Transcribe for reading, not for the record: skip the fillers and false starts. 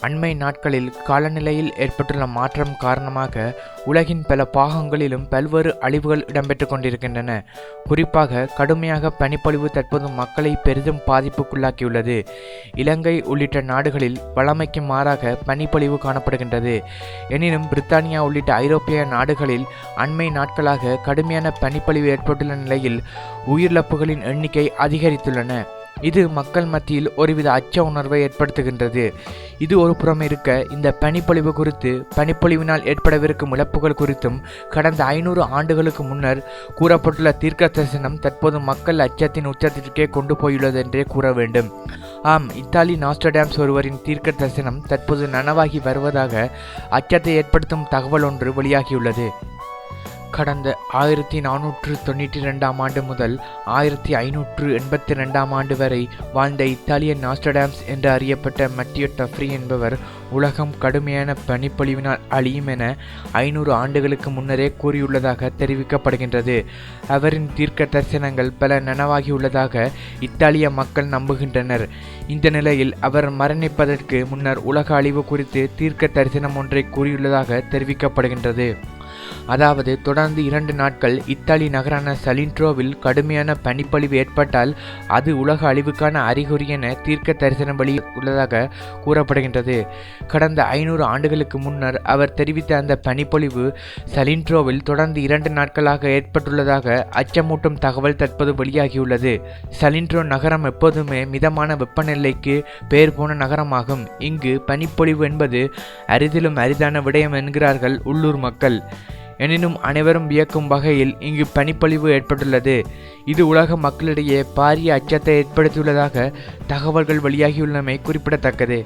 அண்மை நாட்களில் காலநிலையில் ஏற்பட்டுள்ள மாற்றம் காரணமாக உலகின் பல பாகங்களிலும் பல்வேறு அழிவுகள் இடம்பெற்று கொண்டிருக்கின்றன. குறிப்பாக கடுமையாக பனிப்பொழிவு தற்போது மக்களை பெரிதும் பாதிப்புக்குள்ளாக்கியுள்ளது. இலங்கை உள்ளிட்ட நாடுகளில் வழமைக்கு மாறாக பனிப்பொழிவு காணப்படுகின்றது. எனினும் பிரித்தானியா உள்ளிட்ட ஐரோப்பிய நாடுகளில் அண்மை நாட்களாக கடுமையான பனிப்பொழிவு ஏற்பட்டுள்ள நிலையில் உயிரிழப்புகளின் எண்ணிக்கை அதிகரித்துள்ளன. இது மக்கள் மத்தியில் ஒருவித அச்ச உணர்வை ஏற்படுத்துகின்றது. இது ஒரு புறம் இருக்க, இந்த பனிப்பொழிவு குறித்து பனிப்பொழிவினால் ஏற்படவிருக்கும் இழப்புகள் குறித்தும் கடந்த 500 ஆண்டுகளுக்கு முன்னர் கூறப்பட்டுள்ள தீர்க்க தரிசனம் தற்போது மக்கள் அச்சத்தின் உச்சத்திற்கே கொண்டு போயுள்ளது என்றே கூற வேண்டும். ஆம், இத்தாலி நாஸ்ட்ரடாம்ஸ் ஒருவரின் தீர்க்க தரிசனம் தற்போது நனவாகி வருவதாக அச்சத்தை ஏற்படுத்தும் தகவல் ஒன்று வெளியாகியுள்ளது. கடந்த 1492 ஆண்டு முதல் 1582 ஆண்டு வரை வாழ்ந்த இத்தாலிய நாஸ்ட்ரடாம்ஸ் என்று அறியப்பட்ட மத்தியோ டஃப்ரி என்பவர் உலகம் கடுமையான பனிப்பொழிவினால் அழியும் என 500 ஆண்டுகளுக்கு முன்னரே கூறியுள்ளதாக தெரிவிக்கப்படுகின்றது. அவரின் தீர்க்க தரிசனங்கள் பல நனவாகியுள்ளதாக இத்தாலிய மக்கள் நம்புகின்றனர். இந்த நிலையில் அவர் மரணிப்பதற்கு முன்னர் உலக அழிவு குறித்து தீர்க்க தரிசனம் ஒன்றை கூறியுள்ளதாக தெரிவிக்கப்படுகின்றது. அதாவது, தொடர்ந்து 2 நாட்கள் இத்தாலி நகரான சலின்ட்ரோவில் கடுமையான பனிப்பொழிவு ஏற்பட்டால் அது உலக அழிவுக்கான அறிகுறி என தீர்க்க தரிசனம் வெளியுள்ளதாக கூறப்படுகின்றது. கடந்த 500 ஆண்டுகளுக்கு முன்னர் அவர் தெரிவித்த அந்த பனிப்பொழிவு சலின்ட்ரோவில் தொடர்ந்து 2 நாட்களாக ஏற்பட்டுள்ளதாக அச்சமூட்டும் தகவல் தற்போது வெளியாகியுள்ளது. சலின்ட்ரோ நகரம் எப்போதுமே மிதமான வெப்பநிலைக்கு பெயர் போன நகரமாகும். இங்கு பனிப்பொழிவு என்பது அரிதிலும் அரிதான விடயம் என்கிறார்கள் உள்ளூர் மக்கள். எனினும் அனைவரும் வியக்கும் வகையில் இங்கு பனிப்பொழிவு ஏற்பட்டுள்ளது. இது உலக மக்களிடையே பாரிய அச்சத்தை ஏற்படுத்தியுள்ளதாக தகவல்கள் வெளியாகியுள்ளமை குறிப்பிடத்தக்கது.